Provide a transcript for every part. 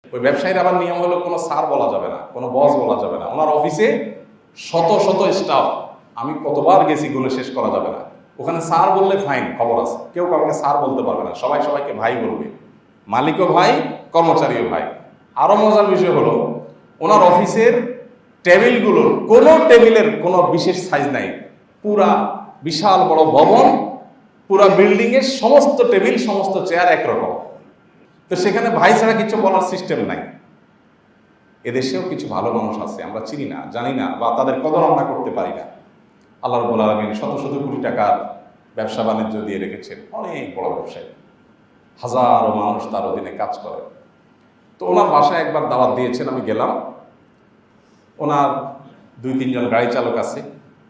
ওই ব্যবসায়ীর আবার নিয়ম হলো কোনো স্যার বলা যাবে না, কোনো বস বলা যাবে না। ওনার অফিসে শত শত স্টাফ, আমি কতবার গেছি গুলো শেষ করা যাবে না। ওখানে স্যার বললে ফাইন, খবর আছে, কেউ কাউকে স্যার বলতে পারবে না, সবাই সবাইকে ভাই বলবে। মালিকও ভাই, কর্মচারীও ভাই। আরো মজার বিষয় হলো ওনার অফিসের টেবিলগুলোর কোনো টেবিলের কোনো বিশেষ সাইজ নাই। পুরা বিশাল বড় ভবন, পুরা বিল্ডিং এর সমস্ত টেবিল, সমস্ত চেয়ার একরকম। তো সেখানে ভাই ছাড়া কিছু বলার সিস্টেম নাই। এদেশেও কিছু ভালো মানুষ আছে, আমরা চিনি না, জানি না, বা তাদের কদর আমরা করতে পারি না। আল্লাহ রাব্বুল আলামিন শত শত কোটি টাকার ব্যবসা বাণিজ্য দিয়ে রেখেছেন, অনেক বড় ব্যবসায়ী, হাজারো মানুষ তার অধীনে কাজ করে। তো ওনার বাসায় একবার দাওয়াত দিয়েছেন, আমি গেলাম। ওনার 2-3 জন গাড়ি চালক আছে,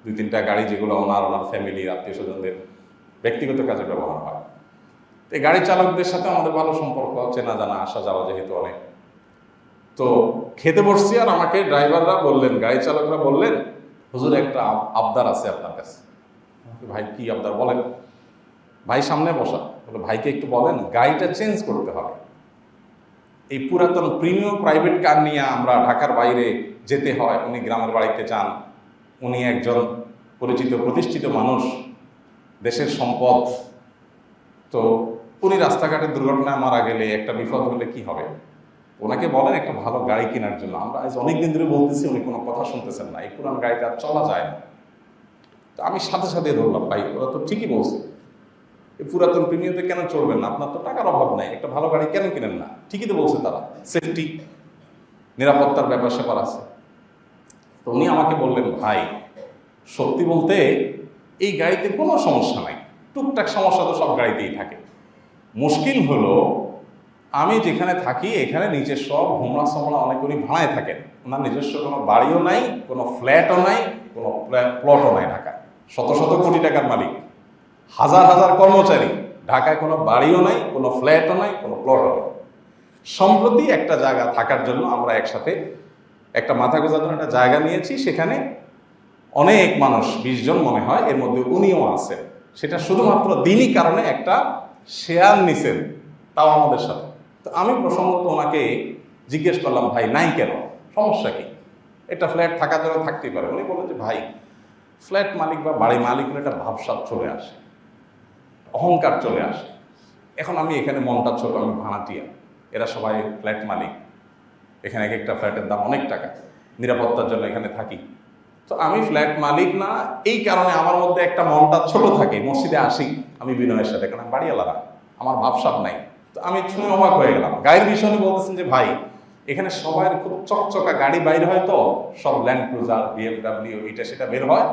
2-3টা গাড়ি, যেগুলো ওনার ফ্যামিলির আত্মীয় স্বজনদের ব্যক্তিগত কাজে ব্যবহার হয়। তো এই গাড়ি চালকদের সাথে আমাদের ভালো সম্পর্ক, চেনা জানা, আসা যাওয়া যেহেতু অনেক। তো খেতে বসছি, আর আমাকে ড্রাইভাররা বললেন, গাড়ি চালকরা বললেন, হুজুর একটা আবদার আছে আপনার কাছে। ভাই কি আবদার বলেন? ভাই সামনে বসা, বলে ভাইকে একটু বলেন গাড়িটা চেঞ্জ করতে হবে। এই পুরাতন প্রিমিয়াম প্রাইভেট কার নিয়ে আমরা ঢাকার বাইরে যেতে হয়, উনি গ্রামের বাড়িতে যান, উনি একজন পরিচিত প্রতিষ্ঠিত মানুষ, দেশের সম্পদ। তো উনি রাস্তাঘাটে দুর্ঘটনায় মারা গেলে, একটা বিপদ হলে কি হবে? ওনাকে বলেন একটা ভালো গাড়ি কেনার জন্য। আমরা আজ অনেকদিন ধরে বলতেছি, উনি কোনো কথা শুনতেছেন না, এই পুরান গাড়িটা চলা যায় না। তো আমি সাথে সাথে ধরলাম, ভাই ওরা তো ঠিকই বলছে, এই পুরাতন প্রিমিয়ামে কেন চলবেন না? আপনার তো টাকার অভাব নাই, একটা ভালো গাড়ি কেন কিনেন না? ঠিকই তো বলছে তারা, সেফটি, নিরাপত্তার ব্যাপার স্যাপার আছে। তো উনি আমাকে বললেন, ভাই সত্যি বলতে এই গাড়িতে কোনো সমস্যা নাই, টুকটাক সমস্যা তো সব গাড়িতেই থাকে। মুশকিল হলো আমি যেখানে থাকি এখানে নিচের সব হোমরা সমরা অনেক উনি ভাড়ায় থাকেন। ওনার নিজস্ব কোনো বাড়িও নাই, কোনো ফ্ল্যাটও নাই, কোনো প্লটও নাই ঢাকায়। শত শত কোটি টাকার মালিক, হাজার হাজার কর্মচারী, ঢাকায় কোনো বাড়িও নাই, কোনো ফ্ল্যাটও নাই, কোনো প্লটও নাই। সম্প্রতি একটা জায়গা থাকার জন্য আমরা একসাথে একটা মাথা গোঁজার জন্য একটা জায়গা নিয়েছি। সেখানে অনেক মানুষ, 20 জন মনে হয়, এর মধ্যে উনিও আছেন। সেটা শুধুমাত্র দিনই কারণে একটা শেয়ার নিছেন, তাও আমাদের সাথে। তো আমি প্রসঙ্গত ওনাকে জিজ্ঞেস করলাম, ভাই নাই কেন, সমস্যা কি? একটা ফ্ল্যাট থাকার জন্য থাকতেই পারে। উনি বললেন যে ভাই ফ্ল্যাট মালিক বা বাড়ি মালিকের একটা ভাবসাব চলে আসে, অহংকার চলে আসে। এখন আমি এখানে মনটা ছোট, আমি ভাড়াটিয়া, এরা সবাই ফ্ল্যাট মালিক, এখানে এক একটা ফ্ল্যাটের দাম অনেক টাকা, নিরাপত্তার জন্য এখানে থাকি। তো আমি ফ্ল্যাট মালিক না, এই কারণে আমার মধ্যে একটা মনটা ছোট থাকে। মসজিদে আসি আমি বিনয়ের সাথে, কারণ বাড়িওয়ালা না, আমার ভাবসাব নাই। তো আমি শুনে অবাক হয়ে গেলাম। গাড়ির বিষয়ে বলতেছেন যে ভাই এখানে সবাই খুব চকচকা গাড়ি বাইর হয়, তো সব ল্যান্ড ক্রুজার, BMW, এটা সেটা বের হয়।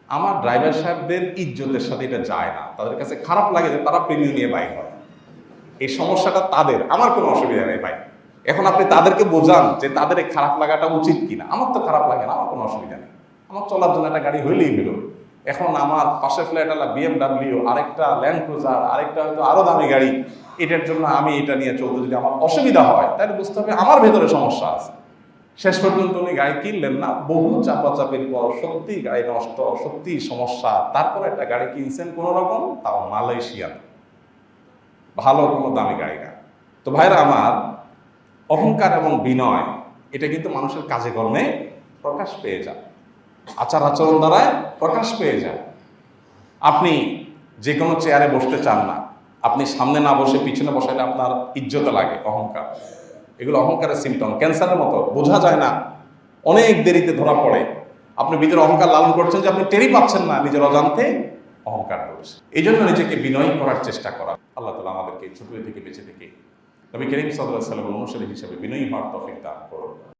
আমার ড্রাইভার সাহেবদের ইজ্জতের সাথে এটা যায় না, তাদের কাছে খারাপ লাগে যে তারা প্রিমিয়াম নিয়ে বাইক হয়। এই সমস্যাটা তাদের, আমার কোনো অসুবিধা নেই ভাই। এখন আপনি তাদেরকে বোঝান যে তাদের এই খারাপ লাগাটা উচিত কিনা। আমার তো খারাপ লাগে না, আমার কোনো অসুবিধা নেই, আমার চলার জন্য একটা গাড়ি হইলেই হলো। এখন আমার পাশে ফ্ল্যাটওয়ালা BMW, আরেকটা ল্যান্ড ক্রুজার, আরেকটা হয়তো আরো দামি গাড়ি, এটার জন্য আমি এটা নিয়ে চলতে যদি আমার অসুবিধা হয়, তাহলে বুঝতে হবে আমার ভেতরে সমস্যা আছে। শেষ পর্যন্ত উনি গাড়ি কিনলেন না, বহু চাপাচাপির পর সত্যি গাড়ি নষ্ট, সত্যি সমস্যা, তারপর একটা গাড়ি কিনছেন কোন রকম, তাও মালয়েশিয়ান, ভালো কোনো দামি গাড়ি না। তো ভাইরা আমার, অহংকার এবং বিনয় এটা কিন্তু মানুষের কাজে কর্মে প্রকাশ পেয়ে যায়, আচার আচরণ দ্বারায় প্রকাশ পেয়ে যায়। আপনি যে কোনো চেয়ারে বসতে চান না, আপনি সামনে না বসে পিছনে বসাইলে আপনার ইজ্জত লাগে, অহংকার। এগুলো অহংকারের সিমটম, ক্যান্সারের মতো, বোঝা যায় না, অনেক দেরিতে ধরা পড়ে। আপনি ভিতরে অহংকার লালন করছেন যে আপনি টেরই পাচ্ছেন না, নিজের অজান্তে অহংকার করছে। এই জন্য নিজেকে বিনয়ী করার চেষ্টা করা। আল্লাহ তাআলা আমাদেরকে ছোট থেকে বেঁচে থেকে নবী করিম সাল্লাল্লাহু আলাইহি ওয়াসাল্লামের অনুসারী হিসেবে বিনয়ী হওয়ার তৌফিক দান করুন।